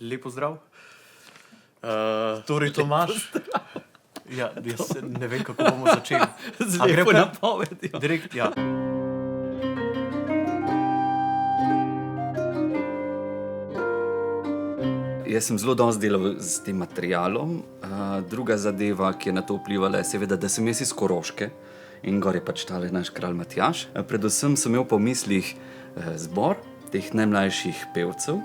Lep pozdrav. Torej, Tomaž. Ja, jaz ne vem, kako bomo začeli. Z lepo napovedjo. Direkt, ja. Jaz sem zelo dosti delal s tem materialom. Druga zadeva, ki je na to vplivala, je seveda, da sem jaz iz Koroške in gor je pač tale naš kralj Matjaž. Predvsem sem imel po mislih zbor teh najmlajših pevcev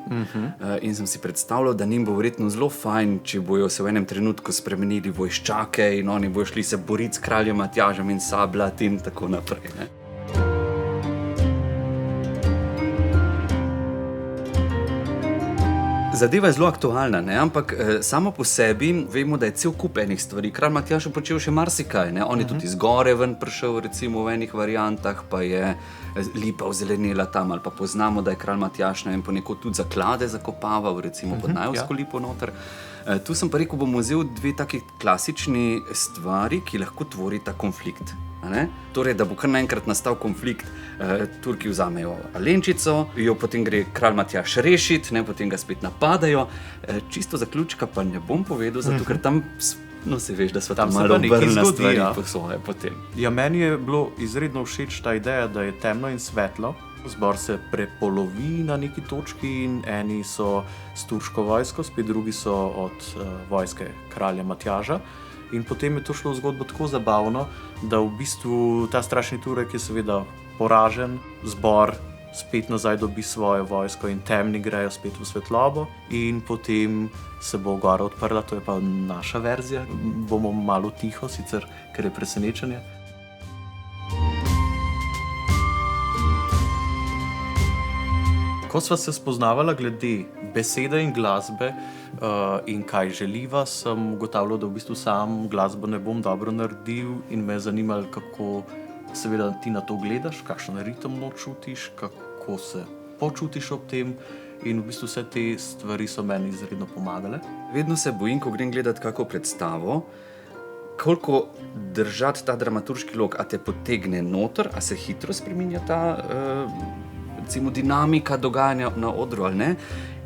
in sem si predstavljal, da njim bo verjetno zelo fajn, če bojo se v enem trenutku spremenili vojščake in oni bojo šli se boriti s kraljem Matjažem in sabljati in tako naprej, ne. Zadeva je zelo aktualna, ne? Ampak samo po sebi vemo, da je cel kup enih stvari. Kralj Matjaž je počel še marsikaj, ne? On je tudi iz gore ven prišel, recimo v enih variantah, pa je lipa ozelenela tam, ali pa poznamo, da je kralj Matjaž, ne vem, ponekod tudi zaklade zakopaval, recimo pod Najevsko lipo noter. Tu sem pa rekel, bomo vzel dve taki klasični stvari, ki lahko tvorita konflikt. Ne? Torej, da bo kar naenkrat nastal konflikt, Turki vzamejo Alenčico, jo potem gre kralj Matjaž rešiti, ne? Potem ga spet napadajo. Čisto zaključka pa ne bom povedal, zato ker tam, no se veš, da so tam malo obrnjene stvari po svoje potem. Ja, meni je bilo izredno všeč ta ideja, da je temno in svetlo. Zbor se prepolovi na neki točki in eni so s turško vojsko, spet drugi so od vojske kralja Matjaža. In potem je to šlo v zgodbo tako zabavno, da v bistvu ta strašni Turek je seveda poražen, zbor spet nazaj dobi svojo vojsko in temni grejo spet v svetlobo in potem se bo gora odprla, to je pa naša verzija, bomo malo tiho, sicer ker je presenečenje. Ko sva se spoznavala glede besede in glasbe in kaj želiva, sem ugotavljal, da v bistvu sam glasbo ne bom dobro naredil in me je zanimalo, kako seveda ti na to gledaš, kakšen ritem čutiš, kako se počutiš ob tem in v bistvu vse te stvari so meni izredno pomagale. Vedno se bojim, ko grem gledati kako predstavo, koliko držati ta dramaturški lok, a te potegne noter, a se hitro spreminja ta recimo dinamika dogajanja na odru, ali ne?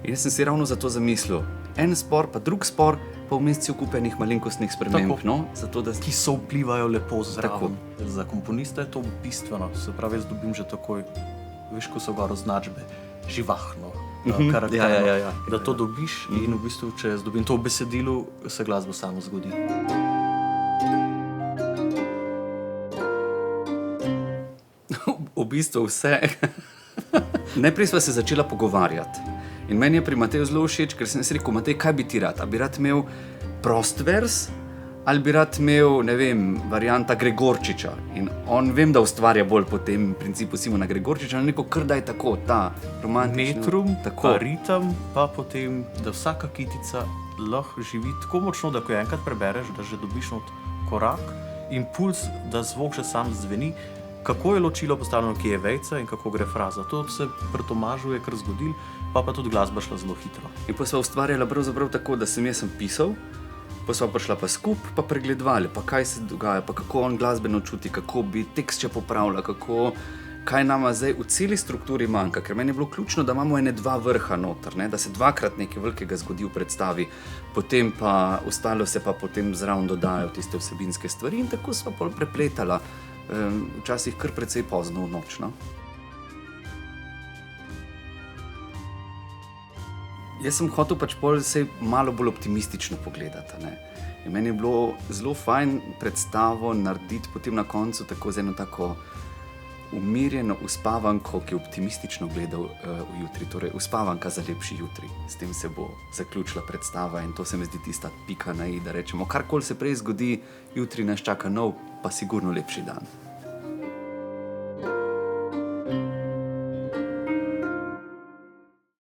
In jaz sem si ravno zato zamislil, en spor, pa drug spor, pa vmes cel kup enih malenkostnih sprememb, no? Zato, da... Ki so vplivajo lepo zraven. Za komponista je to bistveno, se pravi, jaz dobim že takoj, veš, ko so gor označbe, živahno, karakterno, da to dobiš in v bistvu, če jaz dobim to v besedilu, se glasba samo zgodi. V bistvu vse. Najprej sva se začela pogovarjati in meni je pri Mateju zelo všeč, ker sem si rekel, Matej, kaj bi ti rad? A bi rad imel prost vers ali bi rad imel, ne vem, varianta Gregorčiča? In on vem, da ustvarja bolj po tem principu Simona Gregorčiča, ali neko kar da je tako, ta romantični... Metrum, pa ritem, pa potem, da vsaka kitica lahko živi tako močno, da ko jo enkrat prebereš, da že dobiš not korak, impuls, da zvok že sam zveni, kako je ločilo postavljeno, kje je vejca in kako gre fraza. To se pri Tomažu je kar zgodilo, pa tudi glasba šla zelo hitro. In pa sva ustvarjala pravzaprav tako, da jaz sem pisal, pa sva prišla pa skup, pa pregledovali, pa kaj se dogaja, pa kako on glasbeno čuti, kako bi tekst še popravila, kaj nama zdaj v celi strukturi manjka, ker meni je bilo ključno, da imamo ene dva vrha noter, ne? Da se dvakrat nekaj velikega zgodi v predstavi, potem pa ostalo se pa potem zraven dodajo tiste vsebinske stvari in tako sva pol prepletala. Včasih kar precej pozno v noč, no. Jaz sem hotel pač pol se malo bolj optimistično pogledati, ne. In meni je bilo zelo fajn predstavo narediti potem na koncu tako z eno tako umirjeno uspavanko, ki je optimistično gledal v jutri, torej uspavanka za lepši jutri. S tem se bo zaključila predstava in to se mi zdi tista pika na i, da rečemo, karkoli se prej zgodi, jutri nas čaka nov, pa sigurno lepši dan.